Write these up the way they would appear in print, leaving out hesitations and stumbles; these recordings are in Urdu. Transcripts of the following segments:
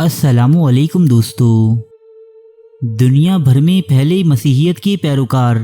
السلام علیکم دوستو۔ دنیا بھر میں پھیلے مسیحیت کے پیروکار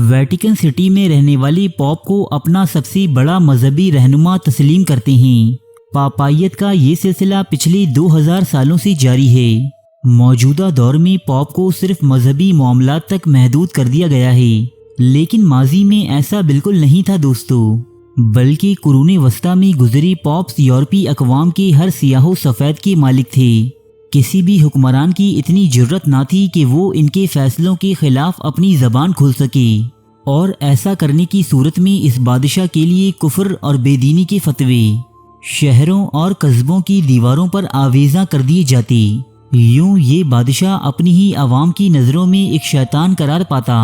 ویٹیکن سٹی میں رہنے والے پوپ کو اپنا سب سے بڑا مذہبی رہنما تسلیم کرتے ہیں۔ پاپائیت کا یہ سلسلہ پچھلے 2000 سالوں سے جاری ہے۔ موجودہ دور میں پوپ کو صرف مذہبی معاملات تک محدود کر دیا گیا ہے، لیکن ماضی میں ایسا بالکل نہیں تھا دوستو، بلکہ قرون وسطیٰ میں گزرے پوپس یورپی اقوام کے ہر سیاہ و سفید کے مالک تھے۔ کسی بھی حکمران کی اتنی جرأت نہ تھی کہ وہ ان کے فیصلوں کے خلاف اپنی زبان کھول سکے، اور ایسا کرنے کی صورت میں اس بادشاہ کے لیے کفر اور بے دینی کے فتوے شہروں اور قصبوں کی دیواروں پر آویزاں کر دیے جاتے۔ یوں یہ بادشاہ اپنی ہی عوام کی نظروں میں ایک شیطان قرار پاتا۔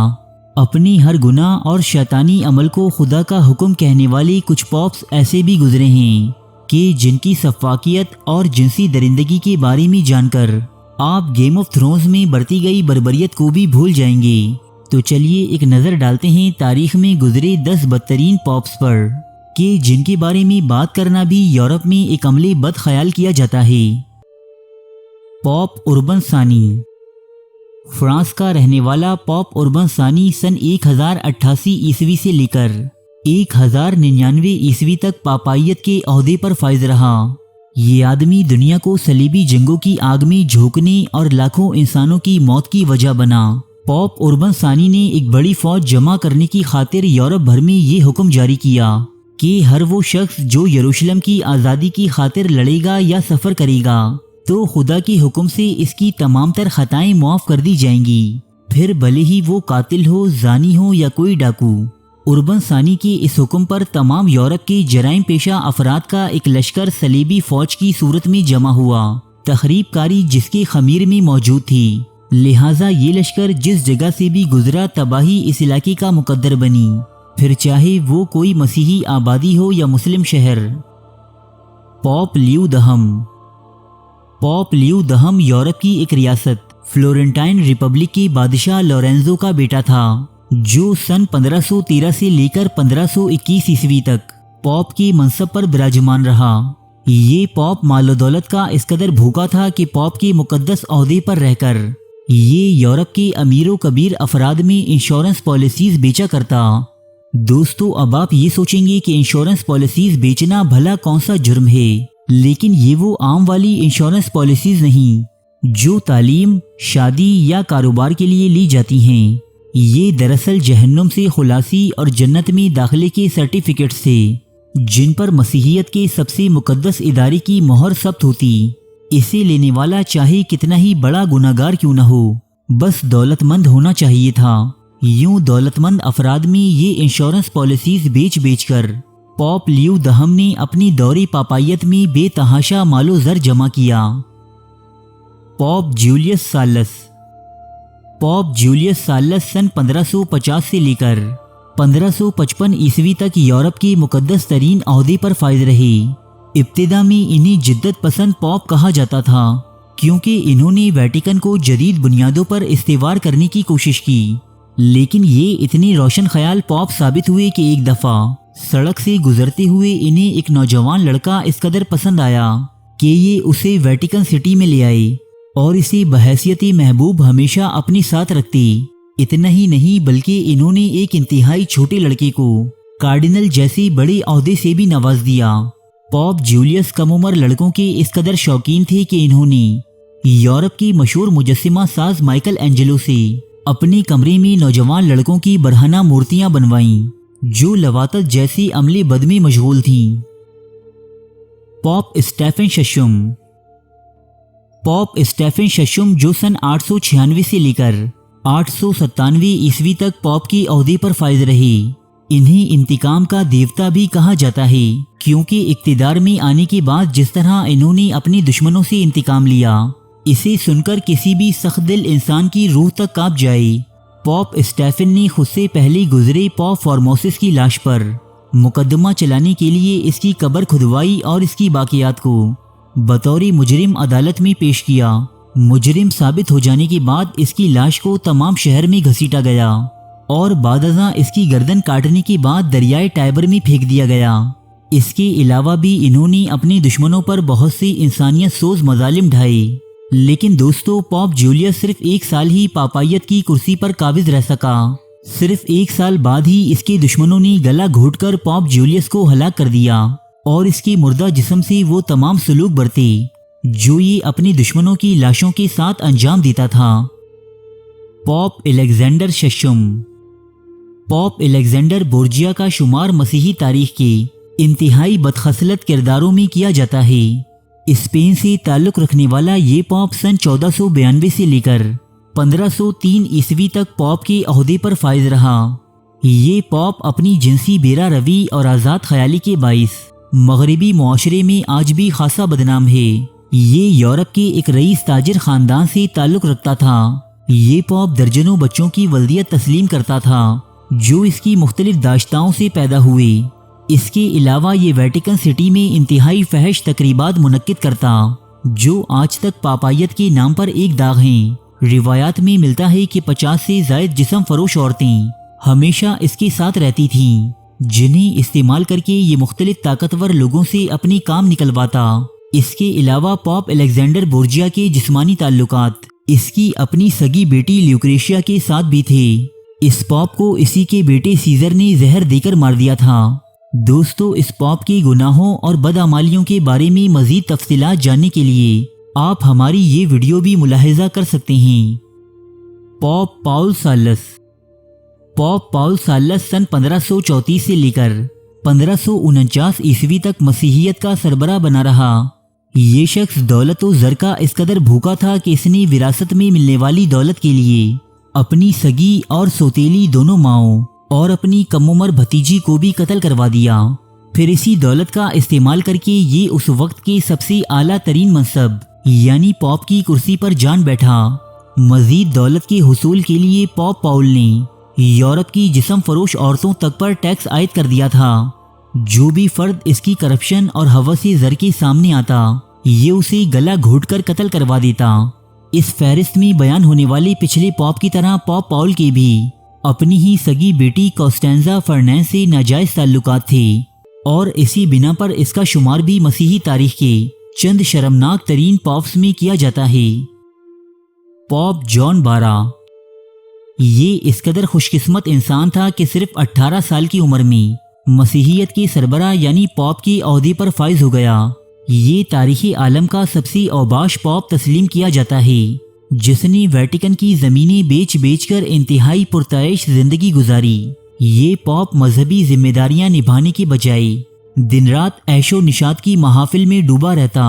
اپنی ہر گناہ اور شیطانی عمل کو خدا کا حکم کہنے والے کچھ پوپس ایسے بھی گزرے ہیں کہ جن کی سفاکیت اور جنسی درندگی کے بارے میں جان کر آپ گیم آف تھرونز میں برتی گئی بربریت کو بھی بھول جائیں گے۔ تو چلیے ایک نظر ڈالتے ہیں تاریخ میں گزرے 10 بدترین پوپس پر، کہ جن کے بارے میں بات کرنا بھی یورپ میں ایک عملے بد خیال کیا جاتا ہے۔ پوپ اربن ثانی۔ فرانس کا رہنے والا پوپ اربن ثانی سن 1088 عیسوی سے لے کر 1099 عیسوی تک پاپائیت کے عہدے پر فائز رہا۔ یہ آدمی دنیا کو صلیبی جنگوں کی آگ میں جھونکنے اور لاکھوں انسانوں کی موت کی وجہ بنا۔ پوپ اربن ثانی نے ایک بڑی فوج جمع کرنے کی خاطر یورپ بھر میں یہ حکم جاری کیا کہ ہر وہ شخص جو یروشلم کی آزادی کی خاطر لڑے گا یا سفر کرے گا تو خدا کے حکم سے اس کی تمام تر خطائیں معاف کر دی جائیں گی، پھر بھلے ہی وہ قاتل ہو، زانی ہو یا کوئی ڈاکو۔ اربن ثانی کے اس حکم پر تمام یورپ کے جرائم پیشہ افراد کا ایک لشکر صلیبی فوج کی صورت میں جمع ہوا، تخریب کاری جس کے خمیر میں موجود تھی۔ لہٰذا یہ لشکر جس جگہ سے بھی گزرا تباہی اس علاقے کا مقدر بنی، پھر چاہے وہ کوئی مسیحی آبادی ہو یا مسلم شہر۔ پوپ لیو دہم۔ پوپ لیو دہم یورپ کی ایک ریاست فلورنٹائن ریپبلک کے بادشاہ لورینزو کا بیٹا تھا، جو سن 1513 سے لے کر 1521 عیسوی تک پوپ کے منصب پر براجمان رہا۔ یہ پوپ مال و دولت کا اس قدر بھوکا تھا کہ پوپ کے مقدس عہدے پر رہ کر یہ یورپ کے امیر و کبیر افراد میں انشورنس پالیسیز بیچا کرتا۔ دوستو اب آپ یہ سوچیں گے کہ انشورنس پالیسیز بیچنا بھلا کون سا جرم ہے، لیکن یہ وہ عام والی انشورنس پالیسیز نہیں جو تعلیم، شادی یا کاروبار کے لیے لی جاتی ہیں۔ یہ دراصل جہنم سے خلاصی اور جنت میں داخلے کے سرٹیفکیٹس تھے، جن پر مسیحیت کے سب سے مقدس ادارے کی مہر ثبت ہوتی۔ اسے لینے والا چاہے کتنا ہی بڑا گناہگار کیوں نہ ہو، بس دولت مند ہونا چاہیے تھا۔ یوں دولت مند افراد میں یہ انشورنس پالیسیز بیچ کر پوپ لیو دہم نے اپنی دور پاپائیت میں بے تحاشا مال و زر جمع کیا۔ پوپ جولیس سالس۔ پوپ جولیس سالس سن 1550 سے لے کر 1555 عیسوی تک یورپ کے مقدس ترین عہدے پر فائز رہے۔ ابتدا میں انہیں جدت پسند پوپ کہا جاتا تھا، کیونکہ انہوں نے ویٹیکن کو جدید بنیادوں پر استوار کرنے کی کوشش کی، لیکن یہ اتنے روشن خیال پوپ ثابت ہوئے کہ ایک دفعہ سڑک سے گزرتے ہوئے انہیں ایک نوجوان لڑکا اس قدر پسند آیا کہ یہ اسے ویٹیکن سٹی میں لے آئے اور اسے بحیثیت محبوب ہمیشہ اپنے ساتھ رکھتے۔ اتنا ہی نہیں بلکہ انہوں نے ایک انتہائی چھوٹے لڑکے کو کارڈینل جیسے بڑے عہدے سے بھی نواز دیا۔ پوپ جولیس کم عمر لڑکوں کے اس قدر شوقین تھے کہ انہوں نے یورپ کی مشہور مجسمہ ساز مائیکل اینجلو سے اپنے کمرے میں نوجوان لڑکوں کی برہنہ مورتیاں بنوائیں جو لواطت جیسی عمل بد میں مشغول تھیں۔ پوپ اسٹیفن ششم۔ پوپ اسٹیفن ششم جو سن 896 سے لے کر 897 عیسوی تک پوپ کے عہدے پر فائز رہے۔ انہیں انتقام کا دیوتا بھی کہا جاتا ہے، کیونکہ اقتدار میں آنے کے بعد جس طرح انہوں نے اپنے دشمنوں سے انتقام لیا، اسے سن کر کسی بھی سخت دل انسان کی روح تک کانپ جائے۔ پوپ اسٹیفن نے خود سے پہلے گزرے پوپ فارموسس کی لاش پر مقدمہ چلانے کے لیے اس کی قبر کھدوائی اور اس کی باقیات کو بطور مجرم عدالت میں پیش کیا۔ مجرم ثابت ہو جانے کے بعد اس کی لاش کو تمام شہر میں گھسیٹا گیا اور بعد ازاں اس کی گردن کاٹنے کے بعد دریائے ٹائبر میں پھینک دیا گیا۔ اس کے علاوہ بھی انہوں نے اپنے دشمنوں پر بہت سے انسانیت سوز مظالم ڈھائے، لیکن دوستو پاپ جولیس صرف 1 سال ہی پاپائیت کی کرسی پر قابض رہ سکا۔ صرف 1 سال بعد ہی اس کے دشمنوں نے گلا گھونٹ کر پاپ جولیس کو ہلاک کر دیا اور اس کے مردہ جسم سے وہ تمام سلوک برتے جو یہ اپنے دشمنوں کی لاشوں کے ساتھ انجام دیتا تھا۔ پاپ الیگزینڈر ششم۔ پاپ الیگزینڈر بورجیا کا شمار مسیحی تاریخ کے انتہائی بدخصلت کرداروں میں کیا جاتا ہے۔ اسپین سے تعلق رکھنے والا یہ پاپ سن 1492 سے لے کر 1503 عیسوی تک پاپ کے عہدے پر فائز رہا۔ یہ پاپ اپنی جنسی بیرا روی اور آزاد خیالی کے باعث مغربی معاشرے میں آج بھی خاصا بدنام ہے۔ یہ یورپ کے ایک رئیس تاجر خاندان سے تعلق رکھتا تھا۔ یہ پاپ درجنوں بچوں کی ولدیت تسلیم کرتا تھا جو اس کی مختلف داشتاؤں سے پیدا ہوئے۔ اس کے علاوہ یہ ویٹیکن سٹی میں انتہائی فحش تقریبات منعقد کرتا جو آج تک پاپائیت کے نام پر ایک داغ ہیں۔ روایات میں ملتا ہے کہ 50 سے زائد جسم فروش عورتیں ہمیشہ اس کے ساتھ رہتی تھیں جنہیں استعمال کر کے یہ مختلف طاقتور لوگوں سے اپنی کام نکلواتا۔ اس کے علاوہ پاپ الیگزینڈر بورجیا کے جسمانی تعلقات اس کی اپنی سگی بیٹی لیوکریشیا کے ساتھ بھی تھے۔ اس پاپ کو اسی کے بیٹے سیزر نے زہر دے کر مار دیا تھا۔ دوستو اس پاپ کے گناہوں اور بدعمالیوں کے بارے میں مزید تفصیلات جاننے کے لیے آپ ہماری یہ ویڈیو بھی ملاحظہ کر سکتے ہیں۔ پاپ پاؤل سالس۔ پاپ پاؤل سالس سن 1534 سے لے کر 1549 عیسوی تک مسیحیت کا سربراہ بنا رہا۔ یہ شخص دولت و زر کا اس قدر بھوکا تھا کہ اس نے وراثت میں ملنے والی دولت کے لیے اپنی سگی اور سوتیلی دونوں ماؤں اور اپنی کم عمر بھتیجی کو بھی قتل کروا دیا۔ پھر اسی دولت کا استعمال کر کے یہ اس وقت کے سب سے اعلیٰ ترین منصب یعنی پاپ کی کرسی پر جان بیٹھا۔ مزید دولت کے حصول کے لیے پاپ پاؤل نے یورپ کی جسم فروش عورتوں تک پر ٹیکس عائد کر دیا تھا۔ جو بھی فرد اس کی کرپشن اور ہوس زر کے سامنے آتا یہ اسے گلا گھونٹ کر قتل کروا دیتا۔ اس فہرست میں بیان ہونے والے پچھلے پاپ کی طرح پاپ پاؤل کے بھی اپنی ہی سگی بیٹی کانسٹینزا فرنینس سے ناجائز تعلقات تھے اور اسی بنا پر اس کا شمار بھی مسیحی تاریخ کے چند شرمناک ترین پاپس میں کیا جاتا ہے۔ پاپ جان 12۔ یہ اس قدر خوش قسمت انسان تھا کہ صرف 18 سال کی عمر میں مسیحیت کے سربراہ یعنی پاپ کے عہدے پر فائز ہو گیا۔ یہ تاریخ عالم کا سب سے اوباش پاپ تسلیم کیا جاتا ہے جس نے ویٹیکن کی زمینیں بیچ بیچ کر انتہائی پرتعیش زندگی گزاری۔ یہ پاپ مذہبی ذمہ داریاں نبھانے کے بجائے دن رات عیش و نشاط کی محافل میں ڈوبا رہتا۔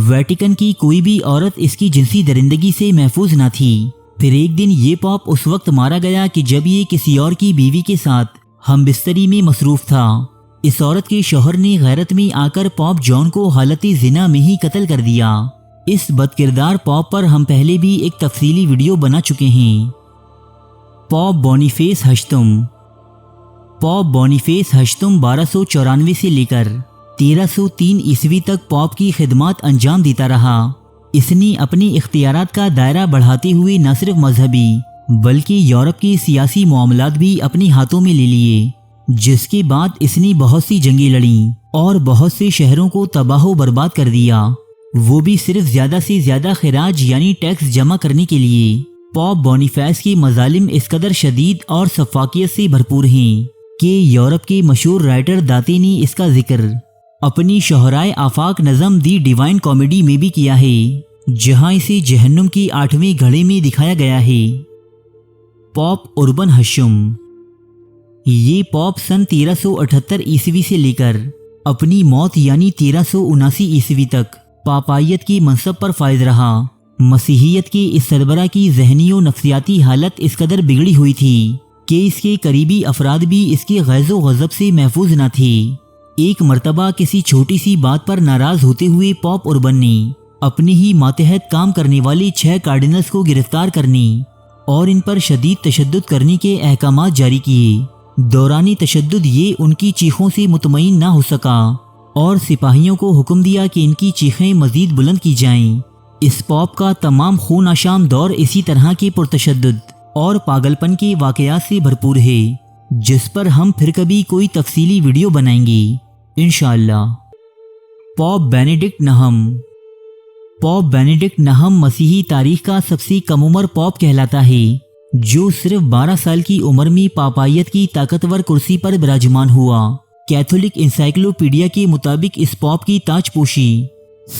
ویٹیکن کی کوئی بھی عورت اس کی جنسی درندگی سے محفوظ نہ تھی۔ پھر ایک دن یہ پاپ اس وقت مارا گیا کہ جب یہ کسی اور کی بیوی کے ساتھ ہم بستری میں مصروف تھا۔ اس عورت کے شوہر نے غیرت میں آ کر پاپ جان کو حالت زنا میں ہی قتل کر دیا۔ اس بد کردار پاپ پر ہم پہلے بھی ایک تفصیلی ویڈیو بنا چکے ہیں۔ پاپ بونیفیس ہشتم۔ پاپ بونیفیس ہشتم 1294 سے لے کر 1303 عیسوی تک پاپ کی خدمات انجام دیتا رہا۔ اس نے اپنی اختیارات کا دائرہ بڑھاتے ہوئے نہ صرف مذہبی بلکہ یورپ کے سیاسی معاملات بھی اپنے ہاتھوں میں لے لیے، جس کے بعد اس نے بہت سی جنگیں لڑیں اور بہت سے شہروں کو تباہ و برباد کر دیا، وہ بھی صرف زیادہ سے زیادہ خراج یعنی ٹیکس جمع کرنے کے لیے۔ پاپ بونیفیس کے مظالم اس قدر شدید اور سفاکیت سے بھرپور ہیں کہ یورپ کے مشہور رائٹر داتے نے اس کا ذکر اپنی شہرائے آفاق نظم دی ڈیوائن کامیڈی میں بھی کیا ہے، جہاں اسے جہنم کی 8ویں گھڑے میں دکھایا گیا ہے۔ پاپ اربن ہشم۔ یہ پاپ سن 1378 عیسوی سے لے کر اپنی موت یعنی 1379 عیسوی تک پاپائیت کی منصب پر فائز رہا۔ مسیحیت کے اس سربراہ کی ذہنی و نفسیاتی حالت اس قدر بگڑی ہوئی تھی کہ اس کے قریبی افراد بھی اس کے غیظ و غضب سے محفوظ نہ تھے۔ ایک مرتبہ کسی چھوٹی سی بات پر ناراض ہوتے ہوئے پاپ اربن نے اپنے ہی ماتحت کام کرنے والے 6 کارڈینلز کو گرفتار کرنے اور ان پر شدید تشدد کرنے کے احکامات جاری کیے۔ دوران تشدد یہ ان کی چیخوں سے مطمئن نہ ہو سکا اور سپاہیوں کو حکم دیا کہ ان کی چیخیں مزید بلند کی جائیں۔ اس پاپ کا تمام خون آشام دور اسی طرح کے پرتشدد اور پاگل پن کے واقعات سے بھرپور ہے، جس پر ہم پھر کبھی کوئی تفصیلی ویڈیو بنائیں گے انشاءاللہ۔ پاپ بینیڈکٹ نہم۔ پوپ بینیڈکٹ نہم مسیحی تاریخ کا سب سے کم عمر پوپ کہلاتا ہے جو صرف 12 سال کی عمر میں پاپائیت کی طاقتور کرسی پر براجمان ہوا۔ کیتھولک انسائکلوپیڈیا کے مطابق اس پوپ کی تاج پوشی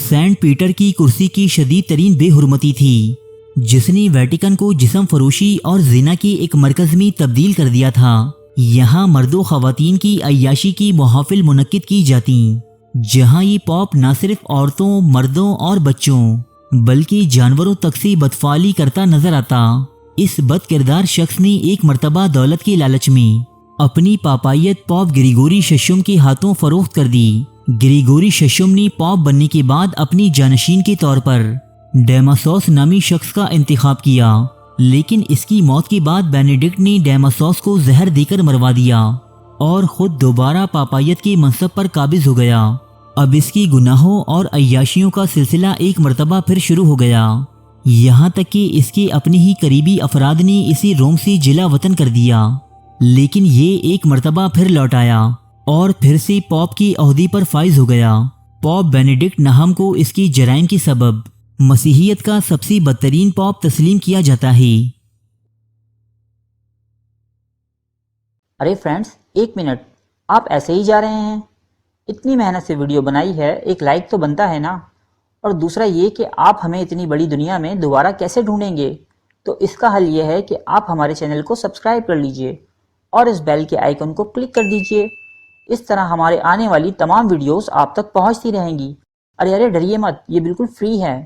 سینٹ پیٹر کی کرسی کی شدید ترین بے حرمتی تھی جس نے ویٹیکن کو جسم فروشی اور زنا کے ایک مرکز میں تبدیل کر دیا تھا۔ یہاں مرد و خواتین کی عیاشی کی محافل منعقد کی جاتی جہاں یہ پوپ نہ صرف عورتوں، مردوں اور بچوں بلکہ جانوروں تک سے بدفعالی کرتا نظر آتا۔ اس بد کردار شخص نے ایک مرتبہ دولت کے لالچ میں اپنی پاپائیت پوپ گریگوری ششم کے ہاتھوں فروخت کر دی۔ گریگوری ششم نے پوپ بننے کے بعد اپنی جانشین کے طور پر ڈیماسوس نامی شخص کا انتخاب کیا، لیکن اس کی موت کے بعد بینیڈکٹ نے ڈیماسوس کو زہر دے کر مروا دیا اور خود دوبارہ پاپائیت کے منصب پر قابض ہو گیا۔ اب اس کی گناہوں اور عیاشیوں کا سلسلہ ایک مرتبہ پھر شروع ہو گیا، یہاں تک کہ اس کے اپنے ہی قریبی افراد نے اسے روم سے جلا وطن کر دیا، لیکن یہ ایک مرتبہ پھر لوٹ آیا اور پھر سے پوپ کی عہدے پر فائز ہو گیا۔ پوپ بینیڈکٹ نہم کو اس کی جرائم کے سبب مسیحیت کا سب سے بدترین پوپ تسلیم کیا جاتا ہے۔ ارے فرینڈز، ایک منٹ، آپ ایسے ہی جا رہے ہیں؟ اتنی محنت سے ویڈیو بنائی ہے، ایک لائک تو بنتا ہے نا؟ اور دوسرا یہ کہ آپ ہمیں اتنی بڑی دنیا میں دوبارہ کیسے ڈھونڈیں گے؟ تو اس کا حل یہ ہے کہ آپ ہمارے چینل کو سبسکرائب کر لیجئے اور اس بیل کے آئیکن کو کلک کر دیجئے۔ اس طرح ہمارے آنے والی تمام ویڈیوز آپ تک پہنچتی رہیں گی۔ ارے ڈریے مت، یہ بالکل فری ہے۔